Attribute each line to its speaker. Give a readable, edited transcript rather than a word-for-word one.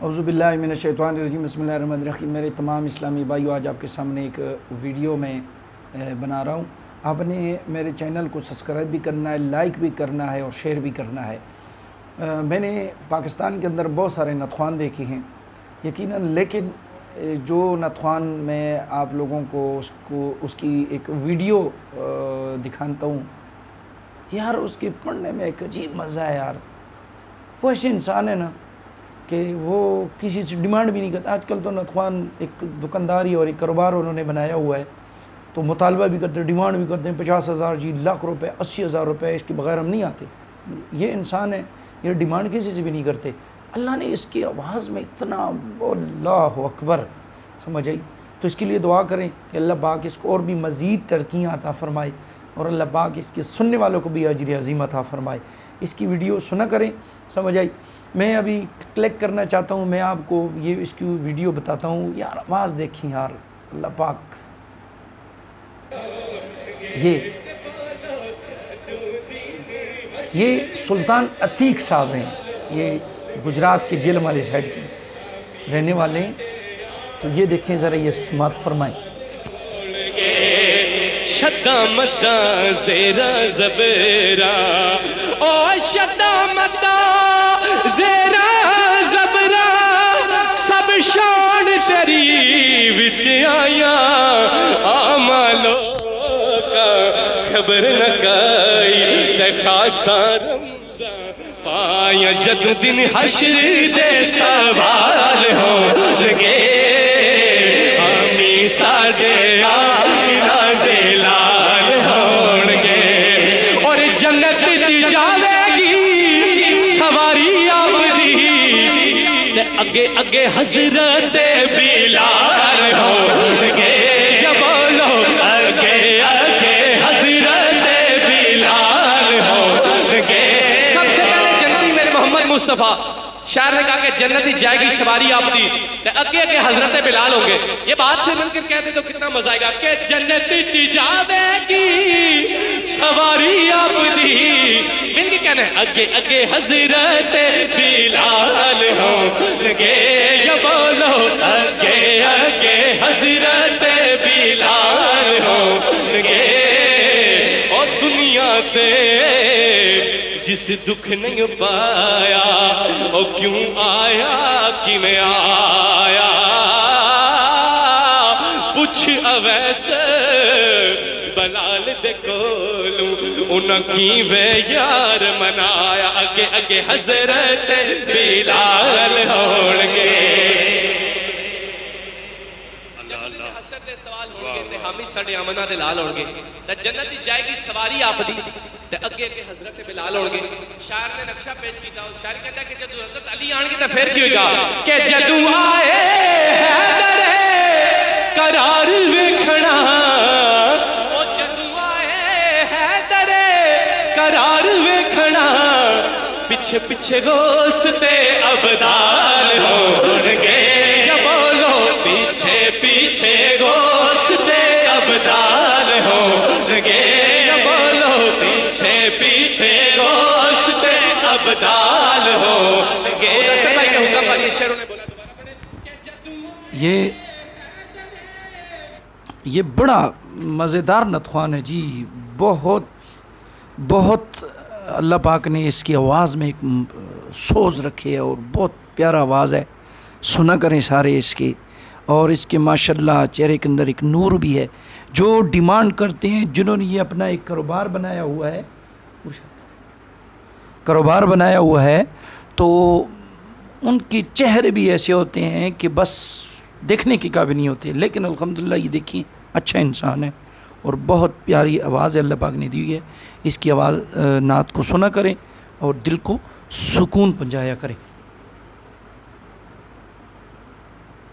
Speaker 1: اعوذ باللہ من الشیطان الرجیم، بسم اللہ الرحمن الرحیم۔ میرے تمام اسلامی بھائیو، آج آپ کے سامنے ایک ویڈیو میں بنا رہا ہوں۔ آپ نے میرے چینل کو سبسکرائب بھی کرنا ہے، لائک بھی کرنا ہے اور شیئر بھی کرنا ہے۔ میں نے پاکستان کے اندر بہت سارے نتخوان دیکھے ہیں یقیناً، لیکن جو نتخوان میں آپ لوگوں کو اس کی ایک ویڈیو دکھاتا ہوں یار، اس کے پڑھنے میں ایک عجیب مزہ ہے یار۔ وہ ایسے انسان ہے نا کہ وہ کسی سے ڈیمانڈ بھی نہیں کرتا۔ آج کل تو نتخوان ایک دکانداری اور ایک کاروبار انہوں نے بنایا ہوا ہے، تو مطالبہ بھی کرتے ہیں، ڈیمانڈ بھی کرتے ہیں 50,000 جی، لاکھ روپے، 80,000 روپے، اس کے بغیر ہم نہیں آتے۔ یہ انسان ہے، یہ ڈیمانڈ کسی سے بھی نہیں کرتے۔ اللہ نے اس کی آواز میں اتنا، اللہ اکبر، سمجھ آئی؟ تو اس کے لیے دعا کریں کہ اللہ پاک اس کو اور بھی مزید ترقیاں عطا فرمائے، اور اللہ پاک اس کے سننے والوں کو بھی اجر عظیم عطا فرمائے۔ اس کی ویڈیو سنا کریں، سمجھ آئی؟ میں ابھی کلک کرنا چاہتا ہوں، میں آپ کو یہ اس کی ویڈیو بتاتا ہوں یار۔ آواز دیکھیں یار، اللہ پاک۔ یہ سلطان عتیق صاحب ہیں، یہ گجرات کے جیلم والی سائڈ کے رہنے والے ہیں۔ تو یہ دیکھیں ذرا، یہ سماعت فرمائیں۔
Speaker 2: شدا مدا زیرا زبرا، او شدا مدا زیرا زبرا، سب شان تیری وچ آیا، آمالو کا خبر نہ کائی، تے خاصا رمضان پایا، جد دن حشر دے سوال ہو لگے، آمی ساڈے آمینہ دے لال ہونگے، اور جنت چی جاوے گی سواری آمدی، تے اگے اگے حضرت بلال ہونگے، یا بولو اگے اگے حضرت بلال ہونگے۔ سب سے پہلے جنتی میرے محمد مصطفیٰ شاعر نے کہا کہ جنتی جائے گی سواری آپ دی، اگے اگے حضرت بلال ہوں گے۔ یہ بات سے مل کر کہتے تو کتنا مزہ آئے گا کہ جنتی چی جاوے گی سواری آپ دی، مل کے کہنا ہے اگے اگے حضرت بلال ہوں گے، یا بولو اگے اگے حضرت بلال ہوں گے۔ اور دنیا تے جس دکھ نہیں پایا، او کیوں آیا کہ میں آیا، پوچھ اویس بلال دے کولوں، انہاں کی وے یار منایا، اگے اگے حضرت بلال ہونگے۔ حسر دے سوال ہونگے تے حامی سڑے امنہ دے لال ہونگے، تے جنتی جائے گی سواری آپ دی، تے اگے اگے حضرت بلال ہونگے۔ شاعر نے نقشہ پیش کیتا، شاعر کہتا ہے کہ جدو حضرت علی آنگے تے پھر کی ہوئی گا کہ جدو آئے حیدر قرار ویکھنا، او جدو آئے حیدر قرار ویکھنا، پچھے پچھے غوث تے ابدال ہونگے، یا بولو پیچھے پیچھے غوث تے ابدال ہونگے، یا بولو پیچھے پیچھے غوث تے ابدال ہونگے۔
Speaker 1: یہ بڑا مزیدار نتخوان ہے جی، بہت بہت اللہ پاک نے اس کی آواز میں ایک سوز رکھی ہے، اور بہت پیارا آواز ہے۔ سنا کریں سارے اس کے، اور اس کے ماشاءاللہ چہرے کے اندر ایک نور بھی ہے۔ جو ڈیمانڈ کرتے ہیں، جنہوں نے یہ اپنا ایک کاروبار بنایا ہوا ہے، تو ان کے چہرے بھی ایسے ہوتے ہیں کہ بس دیکھنے کے قابل نہیں ہوتے، لیکن الحمدللہ یہ دیکھیں اچھا انسان ہے، اور بہت پیاری آواز اللہ پاک نے دی ہے۔ اس کی آواز نعت کو سنا کریں اور دل کو سکون پہنچایا کریں۔